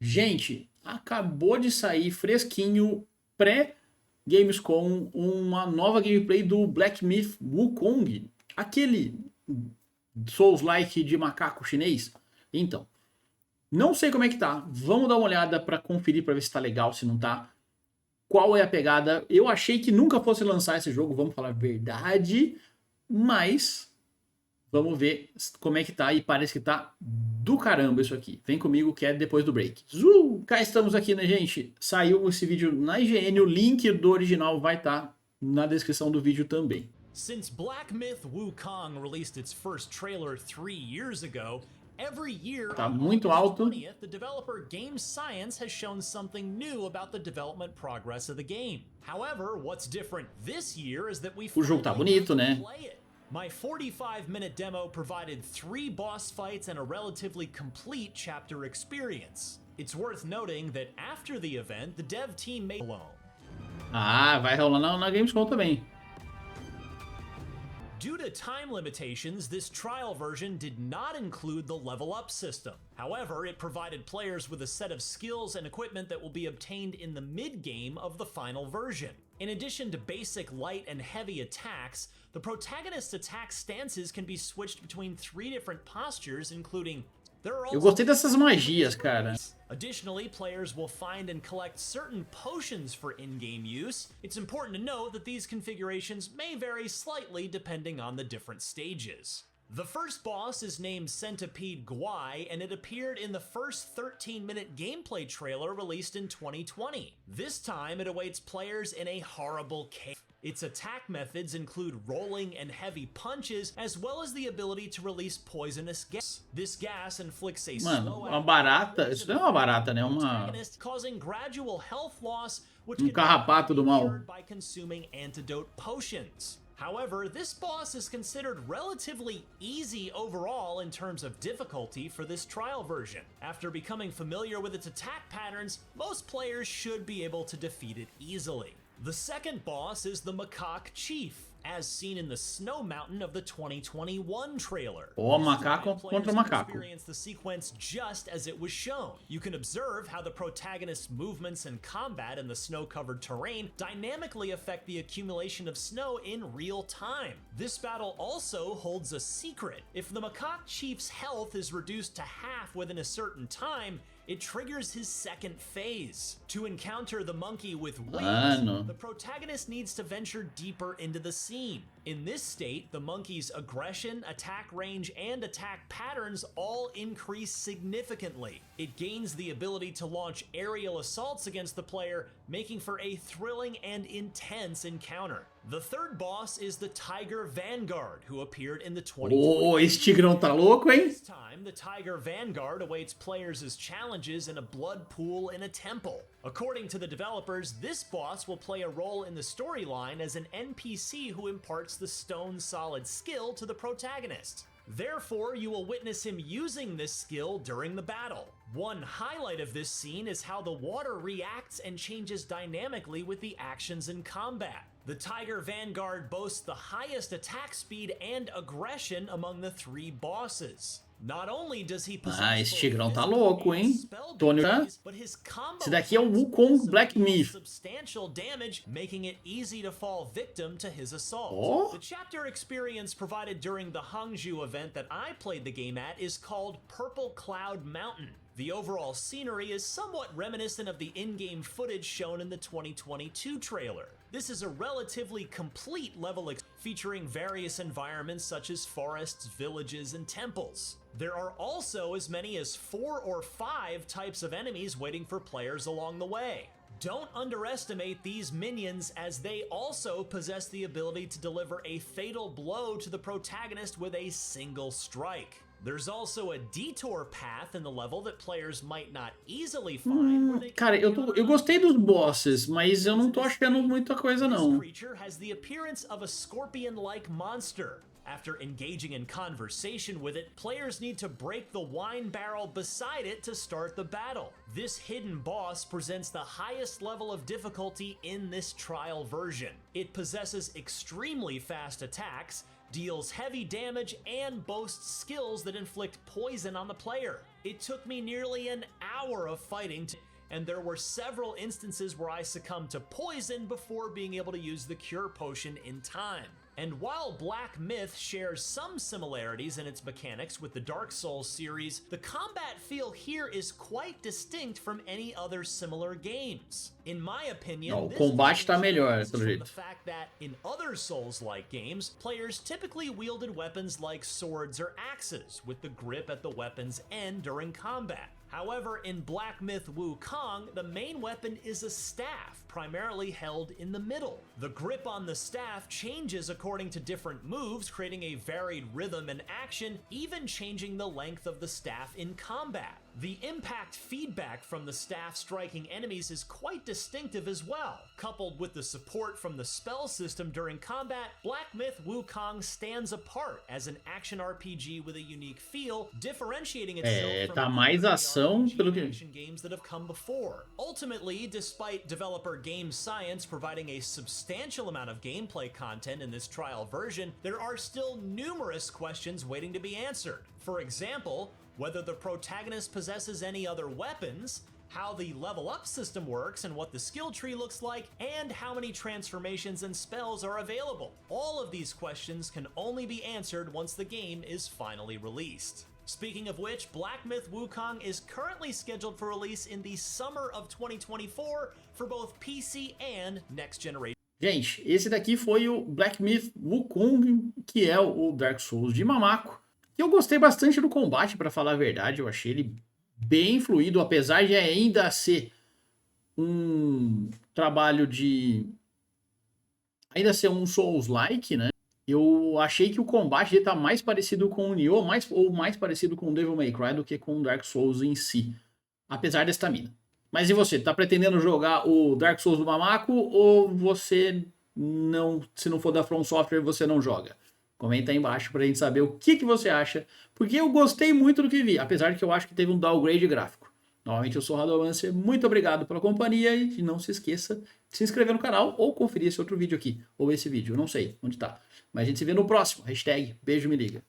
Gente, acabou de sair fresquinho, pré-Gamescom, uma nova gameplay do Black Myth Wukong, aquele Souls-like de macaco chinês. Então, não sei como é que tá. Vamos dar uma olhada para conferir para ver se tá legal, se não tá. Qual é a pegada? Eu achei que nunca fosse lançar esse jogo, vamos falar a verdade, mas vamos ver como é que tá e parece que tá do caramba isso aqui. Vem comigo que é depois do break. Cá estamos aqui, né, gente? Saiu esse vídeo na IGN, o link do original vai estar na descrição do vídeo também. Since Black Myth Wukong released its first trailer 3 years ago, every year Tá on muito August alto. 20th, the developer Game Science has shown something new about the development progress of the game. However, what's different this year is that we O jogo tá bonito, né? play it. My 45-minute demo provided 3 boss fights and a relatively complete chapter experience. It's worth noting that after the event, the dev team made alone. Ah, vai rolar na Gamescom também. Due to time limitations, this trial version did not include the level up system. However, it provided players with a set of skills and equipment that will be obtained in the mid-game of the final version. In addition to basic light and heavy attacks, the protagonist's attack stances can be switched between 3 different postures, including Eu gostei dessas magias, cara. Additionally, players will find and collect certain potions for in-game use. It's important to note that these configurations may vary slightly depending on the different stages. The first boss is named Centipede Guai, and it appeared in the first 13-minute gameplay trailer released in 2020. This time, it awaits players in a horrible cave. Its attack methods include rolling and heavy punches, as well as the ability to release poisonous gas. This gas inflicts a Mano, uma barata. Isso não é uma barata, né? causing gradual health loss, which carrapato do mal. by consuming antidote potions. However, this boss is considered relatively easy overall in terms of difficulty for this trial version. After becoming familiar with its attack patterns, most players should be able to defeat it easily. The second boss is the Macaque Chief, as seen in the Snow Mountain of the 2021 trailer. Macaco contra macaco. Experience the sequence just as it was shown. You can observe how the protagonist's movements and combat in the snow-covered terrain dynamically affect the accumulation of snow in real time. This battle also holds a secret. If the Macaque Chief's health is reduced to half within a certain time, it triggers his second phase. To encounter the monkey with wings, the protagonist needs to venture deeper into the scene. In this state, the monkey's aggression, attack range, and attack patterns all increase significantly. It gains the ability to launch aerial assaults against the player, making for a thrilling and intense encounter. The third boss is the Tiger Vanguard, who appeared in the 2020. Esse tigrão tá louco, hein? This time, the Tiger Vanguard awaits players as challenges in a blood pool in a temple. According to the developers, this boss will play a role in the storyline as an NPC who imparts the stone solid skill to the protagonist. Therefore, you will witness him using this skill during the battle. One highlight of this scene is how the water reacts and changes dynamically with the actions in combat. The Tiger Vanguard boasts the highest attack speed and aggression among the 3 bosses. Not only does he possess esse tigrão tá louco, hein? Tony, but his esse daqui é o Wukong Black Myth. Substantial damage, making it easy to fall victim to his assault. The chapter experience provided during the Hangzhou event that I played the game at is called Purple Cloud Mountain. The overall scenery is somewhat reminiscent of the in-game footage shown in the 2022 trailer. This is a relatively complete level featuring various environments such as forests, villages, and temples. There are also as many as 4 or 5 types of enemies waiting for players along the way. Don't underestimate these minions, as they also possess the ability to deliver a fatal blow to the protagonist with a single strike. There's also a detour path in the level that players might not easily find. Cara, eu gostei dos bosses, mas eu não tô achando muita coisa não. This creature has the appearance of a scorpion-like monster. After engaging in conversation with it, players need to break the wine barrel beside it to start the battle. This hidden boss presents the highest level of difficulty in this trial version. It possesses extremely fast attacks, deals heavy damage, and boasts skills that inflict poison on the player. It took me nearly an hour of fighting and there were several instances where I succumbed to poison before being able to use the cure potion in time. And while Black Myth shares some similarities in its mechanics with the Dark Souls series, the combat feel here is quite distinct from any other similar games. In my opinion, o combate tá melhor, pelo the jeito. fact that in other Souls-like games, players typically wielded weapons like swords or axes, with the grip at the weapon's end during combat. However, in Black Myth Wukong, the main weapon is a staff, primarily held in the middle. The grip on the staff changes according to different moves, creating a varied rhythm and action, even changing the length of the staff in combat. The impact feedback from the staff striking enemies is quite distinctive as well. Coupled with the support from the spell system during combat, Black Myth Wukong stands apart as an action RPG with a unique feel, differentiating itself tá from mais ação pelo que action games that have come before. Ultimately, despite developer Game Science providing a substantial amount of gameplay content in this trial version, there are still numerous questions waiting to be answered. For example, whether the protagonist possesses any other weapons, how the level up system works and what the skill tree looks like, and how many transformations and spells are available. All of these questions can only be answered once the game is finally released. Speaking of which, Black Myth Wukong is currently scheduled for release in the summer of 2024 for both PC and next generation. Gente, esse daqui foi o Black Myth Wukong, que é o Dark Souls de Mamaco. Eu gostei bastante do combate, para falar a verdade. Eu achei ele bem fluido, apesar de ainda ser um trabalho de... ainda ser um Souls-like, né? Eu achei que o combate dele tá mais parecido com o Nioh, ou mais parecido com o Devil May Cry do que com o Dark Souls em si. Apesar da estamina. Mas e você? Tá pretendendo jogar o Dark Souls do Mamaco, ou você não... se não for da From Software, você não joga? Comenta aí embaixo pra gente saber o que você acha. Porque eu gostei muito do que vi, apesar de que eu acho que teve um downgrade gráfico. Novamente, eu sou o Radomancer, muito obrigado pela companhia e não se esqueça de se inscrever no canal ou conferir esse outro vídeo aqui, ou esse vídeo, eu não sei onde tá. Mas a gente se vê no próximo. Hashtag beijo me liga.